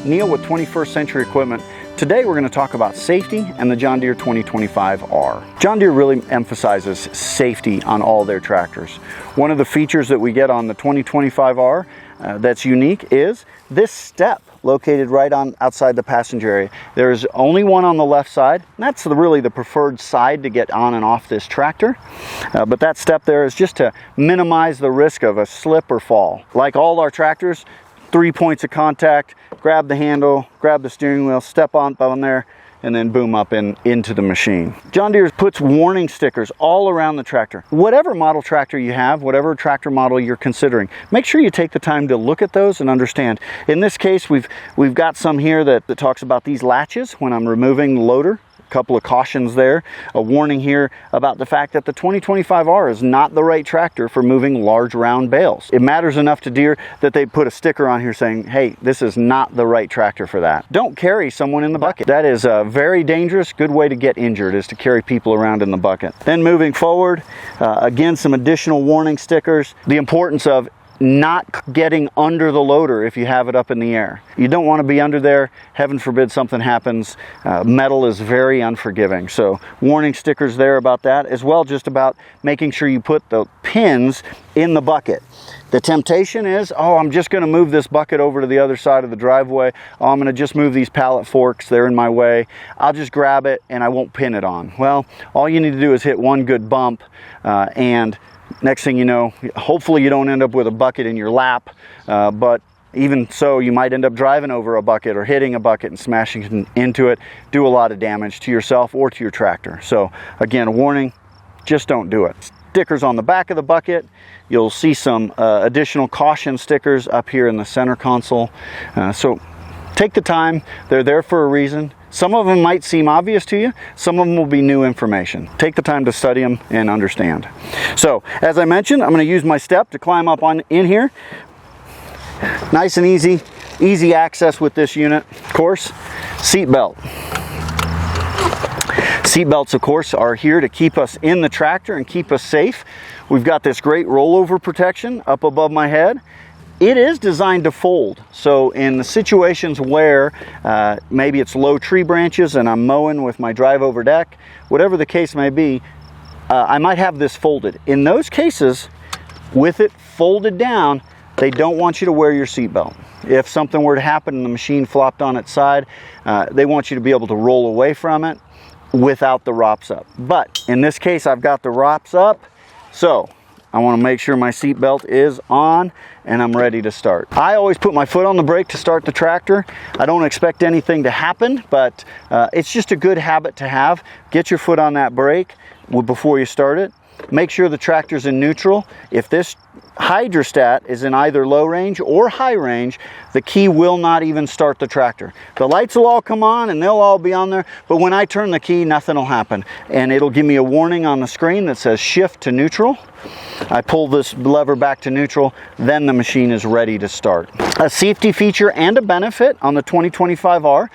Neil with 21st Century Equipment. Today we're going to talk about safety and the John Deere 2025R. John Deere really emphasizes safety on all their tractors. One of the features that we get on the 2025R that's unique is this step located right on outside the passenger area. There's only one on the left side, and that's really the preferred side to get on and off this tractor. But that step there is just to minimize the risk of a slip or fall. Like all our tractors, 3 points of contact, grab the handle, grab the steering wheel, step on there, and then boom up into the machine. John Deere puts warning stickers all around the tractor. Whatever model tractor you have, whatever tractor model you're considering, make sure you take the time to look at those and understand. In this case, we've got some here that talks about these latches when I'm removing the loader. A couple of cautions there, a warning here about the fact that the 2025R is not the right tractor for moving large round bales. It matters enough to Deere that they put a sticker on here saying, hey, this is not the right tractor for that. Don't carry someone in the bucket. That is a very dangerous, good way to get injured, is to carry people around in the bucket. Then moving forward, again, some additional warning stickers. The importance of not getting under the loader if you have it up in the air. You don't want to be under there. Heaven forbid something happens. Metal is very unforgiving. So warning stickers there about that, as well just about making sure you put the pins in the bucket. The temptation is, oh, I'm just going to move this bucket over to the other side of the driveway. Oh, I'm going to just move these pallet forks. They're in my way. I'll just grab it and I won't pin it on. Well, all you need to do is hit one good bump and next thing you know, hopefully you don't end up with a bucket in your lap, but even so, you might end up driving over a bucket or hitting a bucket and smashing into it, do a lot of damage to yourself or to your tractor. So again, a warning, just don't do it. Stickers on the back of the bucket. You'll see some additional caution stickers up here in the center console. So take the time, they're there for a reason. Some of them might seem obvious to you, some of them will be new information. Take the time to study them and understand. So, as I mentioned, I'm going to use my step to climb up in here. Nice and easy access with this unit. Of course, seat belt. Seat belts, of course, are here to keep us in the tractor and keep us safe. We've got this great rollover protection up above my head. It is designed to fold, so in the situations where maybe it's low tree branches and I'm mowing with my drive over deck, whatever the case may be, I might have this folded. In those cases, with it folded down, they don't want you to wear your seatbelt. If something were to happen and the machine flopped on its side, they want you to be able to roll away from it without the ROPS up. But in this case, I've got the ROPS up, so I want to make sure my seat belt is on and I'm ready to start. I always put my foot on the brake to start the tractor. I don't expect anything to happen, but it's just a good habit to have. Get your foot on that brake before you start it. Make sure the tractor's in neutral. If this hydrostat is in either low range or high range, the key will not even start the tractor. The lights will all come on and they'll all be on there, but when I turn the key, nothing will happen. And it'll give me a warning on the screen that says shift to neutral. I pull this lever back to neutral, then the machine is ready to start. A safety feature and a benefit on the 2025R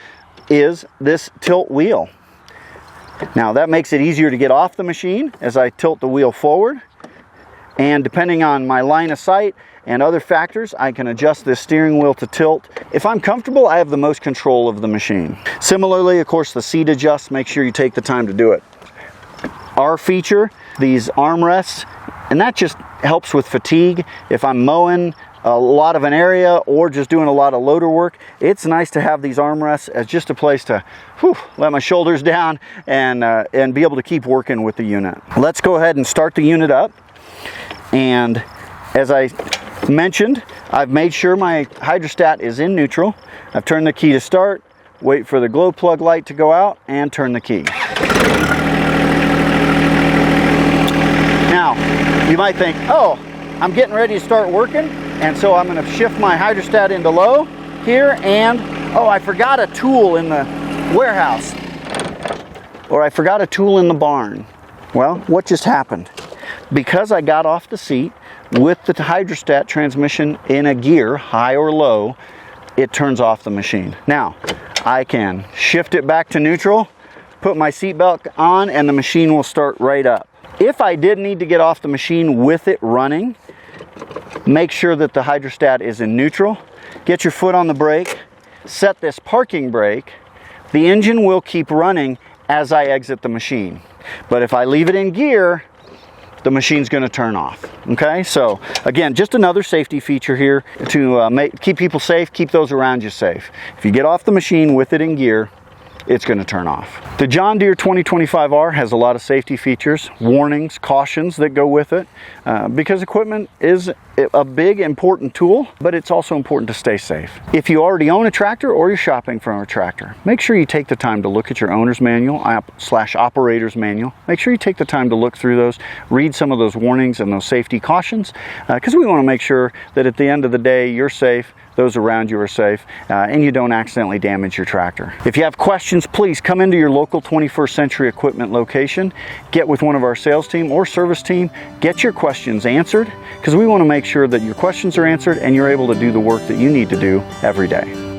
is this tilt wheel. Now that makes it easier to get off the machine as I tilt the wheel forward. And depending on my line of sight and other factors, I can adjust this steering wheel to tilt. If I'm comfortable, I have the most control of the machine. Similarly, of course, the seat adjusts. Make sure you take the time to do it. Our feature, these armrests, and that just helps with fatigue. If I'm mowing a lot of an area or just doing a lot of loader work, it's nice to have these armrests as just a place to let my shoulders down and be able to keep working with the unit. Let's go ahead and start the unit up. And as I mentioned, I've made sure my hydrostat is in neutral. I've turned the key to start, wait for the glow plug light to go out, and turn the key. Now, you might think, oh, I'm getting ready to start working, and so I'm going to shift my hydrostat into low here, and oh, I forgot a tool in the warehouse, or I forgot a tool in the barn. Well, what just happened? Because I got off the seat with the hydrostat transmission in a gear, high or low, it turns off the machine. Now, I can shift it back to neutral, put my seatbelt on, and the machine will start right up. If I did need to get off the machine with it running, make sure that the hydrostat is in neutral. Get your foot on the brake, set this parking brake, the engine will keep running as I exit the machine. But if I leave it in gear, the machine's going to turn off. Okay, so again, just another safety feature here to keep people safe, keep those around you safe. If you get off the machine with it in gear, it's going to turn off. The John Deere 2025R has a lot of safety features, warnings, cautions that go with it, because equipment is a big, important tool, but it's also important to stay safe. If you already own a tractor or you're shopping for a tractor, make sure you take the time to look at your owner's manual / operator's manual. Make sure you take the time to look through those, read some of those warnings and those safety cautions, because we want to make sure that at the end of the day, you're safe, those around you are safe, and you don't accidentally damage your tractor. If you have questions, please come into your local 21st Century Equipment location, get with one of our sales team or service team, get your questions answered, because we want to make sure that your questions are answered and you're able to do the work that you need to do every day.